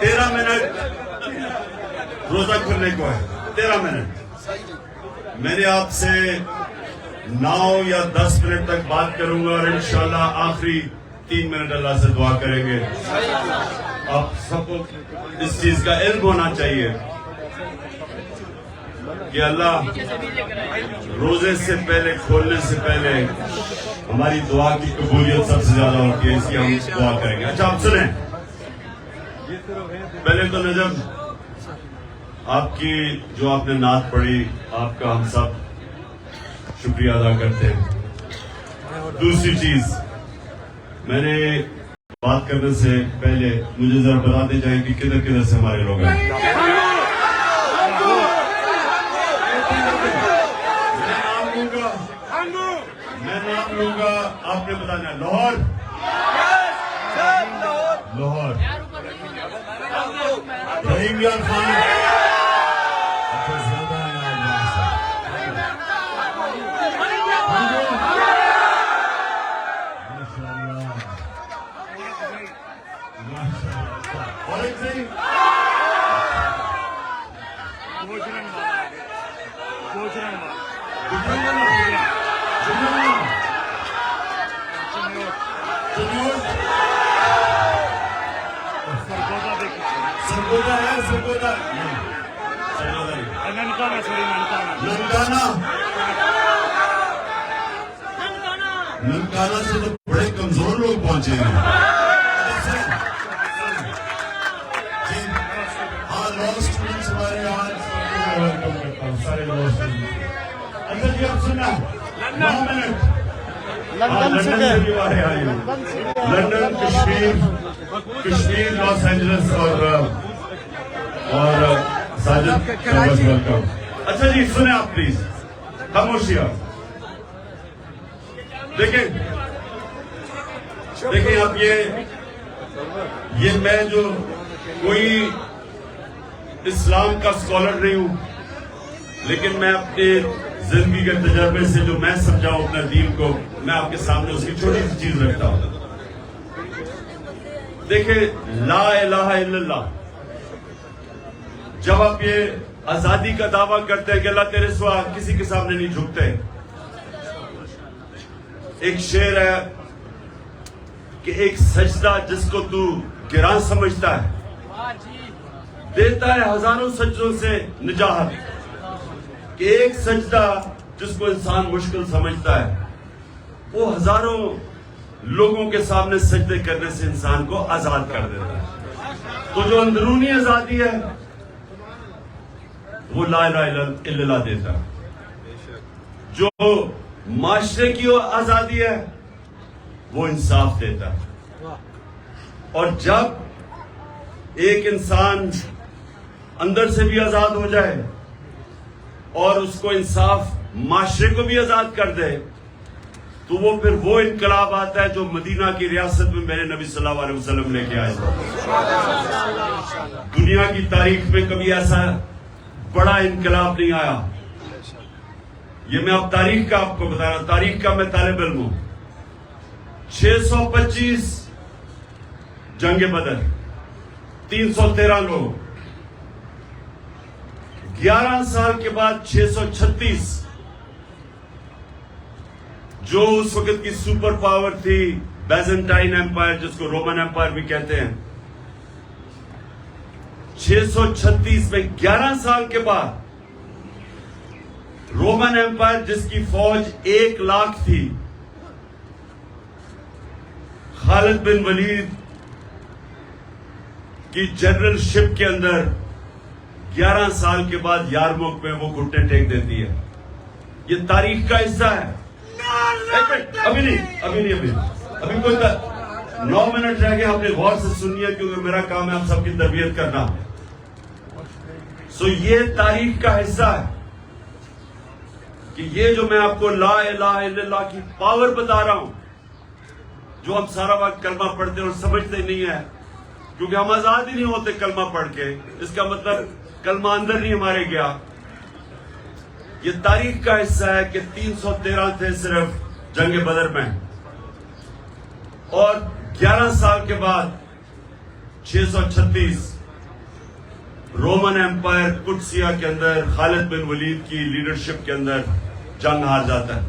تیرہ منٹ روزہ کھلنے کو ہے. 13 منٹ. میں نے آپ سے 9 یا 10 منٹ تک بات کروں گا اور انشاءاللہ آخری 3 منٹ اللہ سے دعا کریں گے. آپ سب کو اس چیز کا علم ہونا چاہیے کہ اللہ روزے سے پہلے, کھولنے سے پہلے ہماری دعا کی قبولیت سب سے زیادہ ہوتی ہے, اس کی ہم دعا کریں گے. اچھا آپ سنیں, پہلے تو نجم آپ کی جو آپ نے نعت پڑھی, آپ کا ہم سب شکریہ ادا کرتے ہیں. دوسری چیز, میں نے بات کرنے سے پہلے مجھے ذرا بتاتے جائیں کہ کدھر کدھر سے ہمارے لوگ ہیں. میں نام لوں گا, آپ نے بتانا. لاہور, لاہور, رحیم یار خان, اچھا زیادہ ہے ننکانہ سے تو بڑے کمزور لوگ پہنچے ہیں. ہاں, لا اسٹوڈنٹس ہمارے یہاں ویلکم کرتا ہوں, سارے لا اسٹوڈنٹس. اچھا جی, آپ سننا 9 منٹ. لندن سے بھی آئے ہیں, لندن, کشمیر, لاس اینجلس اور ساجد ویلکم. اچھا جی سنیں آپ پلیز, خاموشی. آپ دیکھیں آپ, یہ میں جو کوئی اسلام کا اسکالر نہیں ہوں, لیکن میں اپنے زندگی کے تجربے سے جو میں سمجھاؤں اپنا دین کو, میں آپ کے سامنے اس کی چھوٹی سی چیز رکھتا ہوں. دیکھیں, لا الہ الا اللہ, جب آپ یہ آزادی کا دعویٰ کرتے ہیں کہ اللہ تیرے سوا کسی کے سامنے نہیں جھکتے. ایک شعر ہے کہ ایک سجدہ جس کو تو گراں سمجھتا ہے دیتا ہے ہزاروں سجدوں سے نجات. کہ ایک سجدہ جس کو انسان مشکل سمجھتا ہے وہ ہزاروں لوگوں کے سامنے سجدے کرنے سے انسان کو آزاد کر دیتا ہے. تو جو اندرونی آزادی ہے وہ لا الہ الا اللہ دیتا ہے. جو معاشرے کی آزادی ہے وہ انصاف دیتا ہے. اور جب ایک انسان اندر سے بھی آزاد ہو جائے اور اس کو انصاف معاشرے کو بھی آزاد کر دے تو وہ پھر وہ انقلاب آتا ہے جو مدینہ کی ریاست میں میرے نبی صلی اللہ علیہ وسلم لے کے آئے. دنیا کی تاریخ میں کبھی ایسا بڑا انقلاب نہیں آیا. یہ میں اب تاریخ کا آپ کو بتا رہا ہوں, تاریخ کا میں طالب علم ہوں. 625 جنگ بدر, 313 لوگ. 11 سال کے بعد 636, جو اس وقت کی سپر پاور تھی بیزنٹائن ایمپائر, جس کو رومن ایمپائر بھی کہتے ہیں. 636 میں 11 سال کے بعد رومن ایمپائر جس کی فوج 1 لاکھ تھی, خالد بن ولید کی جنرل شپ کے اندر 11 سال کے بعد یارموک میں وہ گھٹنے ٹیک دیتی ہے. یہ تاریخ کا حصہ ہے. ابھی کوئی 9 منٹ رہ گئے, آپ نے غور سے سنیے کیونکہ میرا کام ہے آپ سب کی تربیت کرنا. یہ تاریخ کا حصہ ہے کہ یہ جو میں آپ کو لا الہ الا اللہ کی پاور بتا رہا ہوں, جو ہم سارا وقت کلمہ پڑھتے اور سمجھتے نہیں ہیں, کیونکہ ہم آزاد ہی نہیں ہوتے کلمہ پڑھ کے. اس کا مطلب کلمہ اندر نہیں ہمارے گیا. یہ تاریخ کا حصہ ہے کہ 313 تھے صرف جنگ بدر میں, اور 11 سال کے بعد 636 رومن ایمپائر قدسیہ کے اندر خالد بن ولید کی لیڈرشپ کے اندر جنگ ہار جاتا ہے.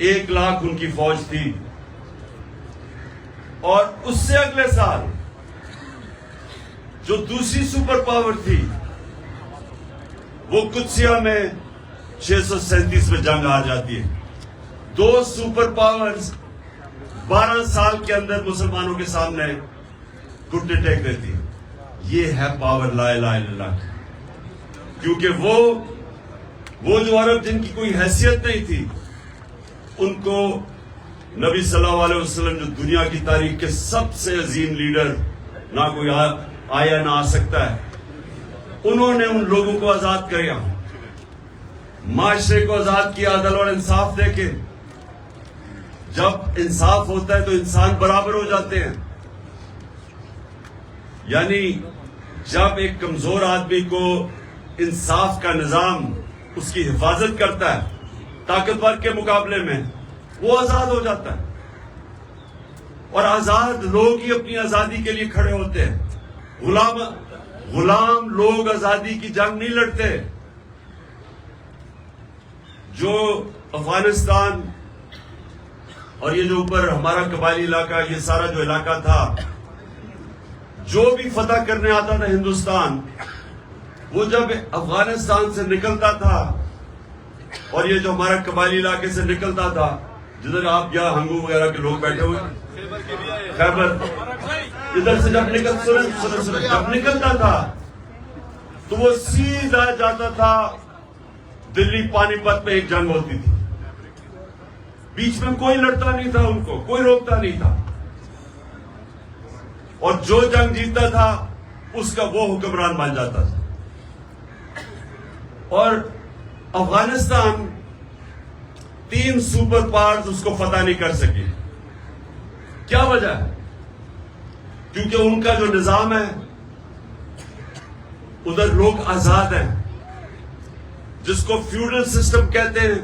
1 لاکھ ان کی فوج تھی, اور اس سے اگلے سال جو دوسری سپر پاور تھی وہ قدسیہ میں 637 میں جنگ ہار جاتی ہے. 2 سپر پاورز 12 سال کے اندر مسلمانوں کے سامنے گھٹنے ٹیک دیتی ہے. یہ ہے پاور لا الہ الا اللہ. کیونکہ وہ جو عرب جن کی کوئی حیثیت نہیں تھی, ان کو نبی صلی اللہ علیہ وسلم جو دنیا کی تاریخ کے سب سے عظیم لیڈر, نہ کوئی آیا نہ آ سکتا ہے, انہوں نے ان لوگوں کو آزاد کیا, معاشرے کو آزاد کیا, عدل اور انصاف دے کے. جب انصاف ہوتا ہے تو انسان برابر ہو جاتے ہیں. یعنی جب ایک کمزور آدمی کو انصاف کا نظام اس کی حفاظت کرتا ہے طاقتور کے مقابلے میں, وہ آزاد ہو جاتا ہے. اور آزاد لوگ ہی اپنی آزادی کے لیے کھڑے ہوتے ہیں. غلام لوگ آزادی کی جنگ نہیں لڑتے. جو افغانستان اور یہ جو اوپر ہمارا قبائلی علاقہ, یہ سارا جو علاقہ تھا, جو بھی فتح کرنے آتا تھا ہندوستان, وہ جب افغانستان سے نکلتا تھا اور یہ جو ہمارا قبائلی علاقے سے نکلتا تھا, جدھر آپ یا ہنگو وغیرہ کے لوگ بیٹھے ہوئے, خیبر, ادھر سے جب نکلتا تھا تو وہ سیدھا جاتا تھا دلی پانی پت میں. ایک جنگ ہوتی تھی, بیچ میں کوئی لڑتا نہیں تھا, ان کو کوئی روکتا نہیں تھا, اور جو جنگ جیتتا تھا اس کا وہ حکمران بن جاتا تھا. اور افغانستان 3 سپر پاورز اس کو فتح نہیں کر سکی. کیا وجہ ہے؟ کیونکہ ان کا جو نظام ہے, ادھر لوگ آزاد ہیں, جس کو فیوڈل سسٹم کہتے ہیں.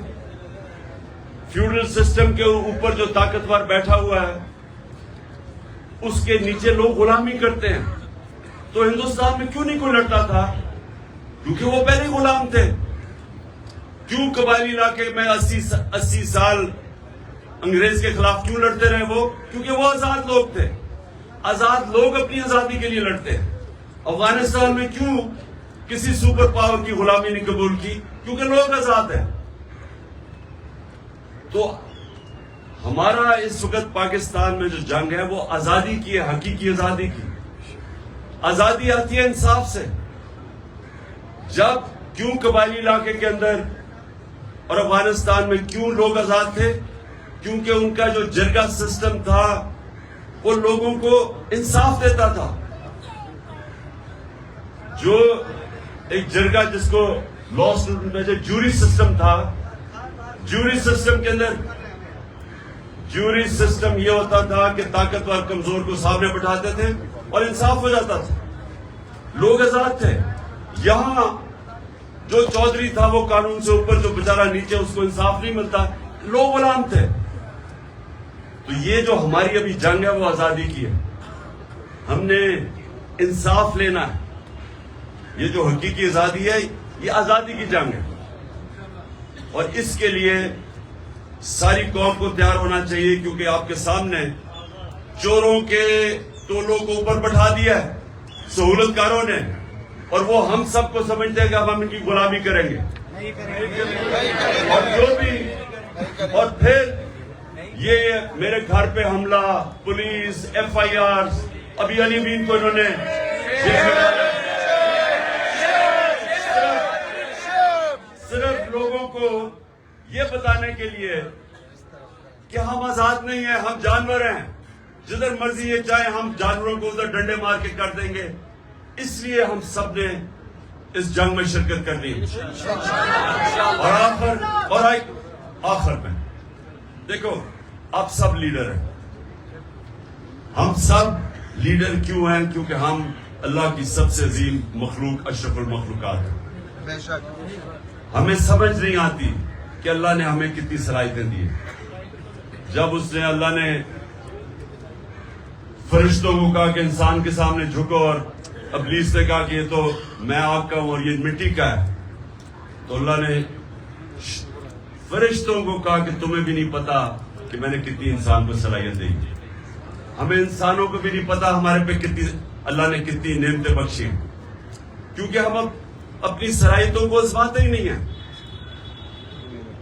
فیوڈل سسٹم کے اوپر جو طاقتور بیٹھا ہوا ہے, اس کے نیچے لوگ غلامی کرتے ہیں. تو ہندوستان میں کیوں نہیں کوئی لڑتا تھا؟ کیونکہ وہ پہلے غلام تھے. کیوں قبائلی علاقے میں 80 سال انگریز کے خلاف کیوں لڑتے رہے وہ؟ کیونکہ وہ آزاد لوگ تھے. آزاد لوگ اپنی آزادی کے لیے لڑتے ہیں. افغانستان میں کیوں کسی سپر پاور کی غلامی نہیں قبول کی؟ کیونکہ لوگ آزاد ہیں. تو ہمارا اس وقت پاکستان میں جو جنگ ہے وہ آزادی کی ہے, حقیقی آزادی کی. آزادی آتی ہے انصاف سے. جب کیوں قبائلی علاقے کے اندر اور افغانستان میں کیوں لوگ آزاد تھے؟ کیونکہ ان کا جو جرگہ سسٹم تھا وہ لوگوں کو انصاف دیتا تھا. جو ایک جرگہ جس کو لا میں جو جوری سسٹم تھا, جوری سسٹم کے اندر جوری سسٹم یہ ہوتا تھا کہ طاقتور کمزور کو سامنے بٹھاتے تھے اور انصاف ہو جاتا تھا. لوگ آزاد تھے. یہاں جو چودھری تھا وہ قانون سے اوپر, جو بیچارہ نیچے, اس کو انصاف نہیں ملتا, لوگ غلام تھے. تو یہ جو ہماری ابھی جنگ ہے وہ آزادی کی ہے. ہم نے انصاف لینا ہے. یہ جو حقیقی آزادی ہے یہ آزادی کی جنگ ہے, اور اس کے لیے ساری قوم کو تیار ہونا چاہیے. کیونکہ آپ کے سامنے چوروں کے ٹولوں کو اوپر بٹھا دیا ہے سہولت کاروں نے, اور وہ ہم سب کو سمجھتے ہیں کہ اب ہم ان کی غلامی کریں گے. اور جو بھی, اور پھر یہ میرے گھر پہ حملہ, پولیس, FIR, ابھی علی بین کو انہوں نے صرف لوگوں کو یہ بتانے کے لیے کہ ہم آزاد نہیں ہیں, ہم جانور ہیں, جدھر مرضی یہ چاہے ہم جانوروں کو ادھر ڈنڈے مار کے کر دیں گے. اس لیے ہم سب نے اس جنگ میں شرکت کرنی ہے. اور آخر میں دیکھو, آپ سب لیڈر ہیں, ہم سب لیڈر کیوں ہیں؟ کیونکہ ہم اللہ کی سب سے عظیم مخلوق اشرف المخلوقات ہیں. بے شک. ہمیں سمجھ نہیں آتی کہ اللہ نے ہمیں کتنی صلاحیتیں دی ہیں. جب اس نے اللہ نے فرشتوں کو کہا کہ انسان کے سامنے جھکو، اور ابلیس نے کہا کہ یہ تو میں آگ کا ہوں اور یہ مٹی کا ہے، تو اللہ نے فرشتوں کو کہا کہ تمہیں بھی نہیں پتا کہ میں نے کتنی انسان کو صلاحیت دی. ہمیں انسانوں کو بھی نہیں پتا ہمارے پہ کتنی اللہ نے کتنی نعمتیں بخشی، کیونکہ ہم اپنی صلاحیتوں کو آزماتے ہی نہیں ہیں.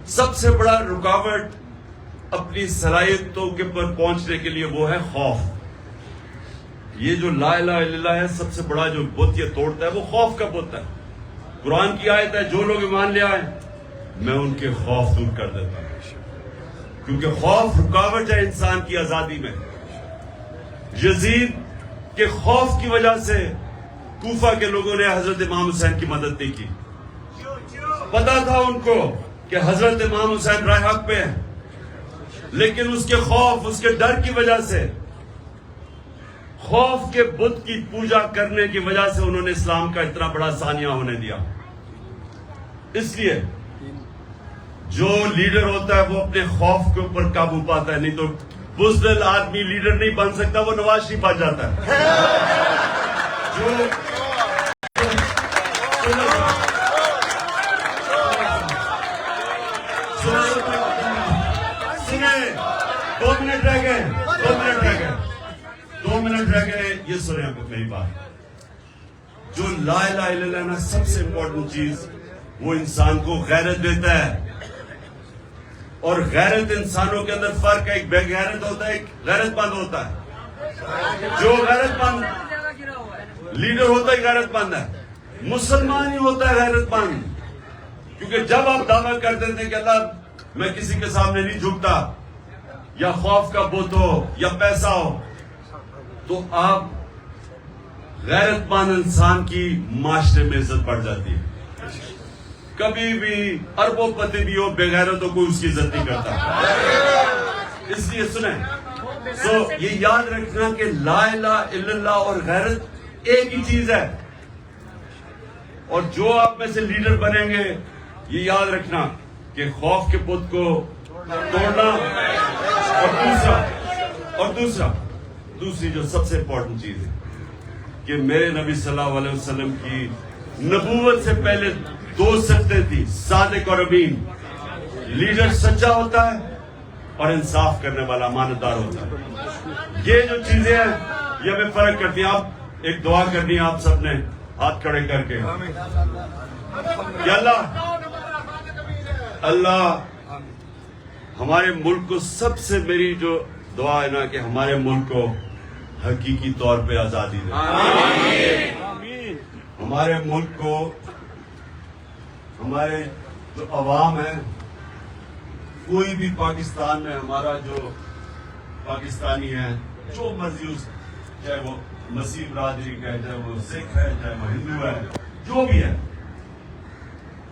سب سے بڑا رکاوٹ اپنی صلاحیتوں کے پر پہنچنے کے لیے وہ ہے خوف. یہ جو لا الہ الا اللہ ہے، سب سے بڑا جو بت یہ توڑتا ہے وہ خوف کا بت ہے. قرآن کی آیت ہے جو لوگ ایمان لے آئے میں ان کے خوف دور کر دیتا ہوں، کیونکہ خوف رکاوٹ ہے انسان کی آزادی میں. یزید کے خوف کی وجہ سے کوفہ کے لوگوں نے حضرت امام حسین کی مدد نہیں کی. پتا تھا ان کو کہ حضرت امام حسین رائے حق پہ ہیں، لیکن اس کے خوف، اس کے ڈر کی وجہ سے، خوف کے بت کی پوجا کرنے کی وجہ سے انہوں نے اسلام کا اتنا بڑا سانیہ ہونے دیا. اس لیے جو لیڈر ہوتا ہے وہ اپنے خوف کے اوپر قابو پاتا ہے، نہیں تو بزدل آدمی لیڈر نہیں بن سکتا، وہ نواز شریف بن جاتا ہے. دو منٹ رہ گئے، یہ سنیں آپ میری بات. جو لا الہ الا اللہ نا، سب سے امپورٹنٹ چیز وہ انسان کو غیرت دیتا ہے. اور غیرت انسانوں کے اندر فرق ہے، ایک بے غیرت ہوتا ہے، ایک غیرت مند ہوتا ہے. جو غیرت مند لیڈر ہوتا ہے غیرت مند ہے. مسلمان ہی ہوتا ہے غیرت مند، کیونکہ جب آپ دعویٰ کر دیتے ہیں کہ اللہ میں کسی کے سامنے نہیں جھکتا، یا خوف کا بت ہو یا پیسہ ہو، تو آپ غیرت مند انسان کی معاشرے میں عزت بڑھ جاتی ہے. کبھی بھی اربوں پتی بھی ہو، بے غیرتوں کو اس کی عزت نہیں کرتا. اس لیے سنیں، یہ یاد رکھنا کہ لا الہ الا اللہ اور غیرت ایک ہی چیز ہے. اور جو آپ میں سے لیڈر بنیں گے، یہ یاد رکھنا کہ خوف کے بت کو توڑنا، اور دوسری جو سب سے امپورٹنٹ چیز ہے کہ میرے نبی صلی اللہ علیہ وسلم کی نبوت سے پہلے دو صفتیں تھی، صادق اور امین. لیڈر سچا ہوتا ہے اور انصاف کرنے والا امانتدار ہوتا ہے. یہ جو چیزیں ہیں یہ ہمیں فرق کرتی ہیں. آپ ایک دعا کرنی ہے آپ سب نے ہاتھ کھڑے کر کے کہ اللہ ہمارے ملک کو، سب سے میری جو دعا ہے نا کہ ہمارے ملک کو حقیقی طور پہ آزادی دے. ہمارے ملک کو، ہمارے جو عوام ہے، کوئی بھی پاکستان میں ہمارا جو پاکستانی ہے، جو مرضی اس، چاہے وہ مسیح برادری کا ہے، چاہے وہ سکھ ہے، چاہے وہ ہندو ہے، جو بھی ہے،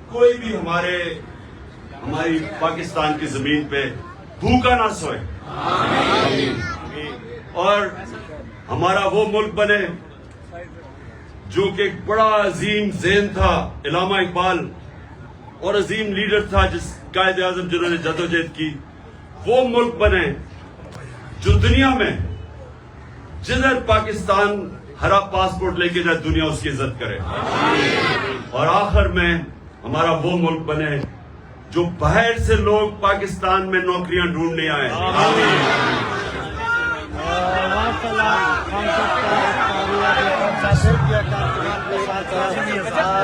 کوئی بھی ہماری پاکستان کی زمین پہ بھوکا نہ سوئے. اور ہمارا وہ ملک بنے جو کہ ایک بڑا عظیم ذہن تھا علامہ اقبال، اور عظیم لیڈر تھا جس قائد اعظم جنہوں نے جدوجہد کی، وہ ملک بنے جو دنیا میں جدھر پاکستان ہرا پاسپورٹ لے کے جائے دنیا اس کی عزت کرے. اور آخر میں ہمارا وہ ملک بنے جو باہر سے لوگ پاکستان میں نوکریاں ڈھونڈنے آئے.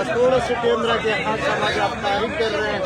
تھوڑا سا کیمرہ کے ہاتھ سمجھ آپ تعریف کر رہے ہیں.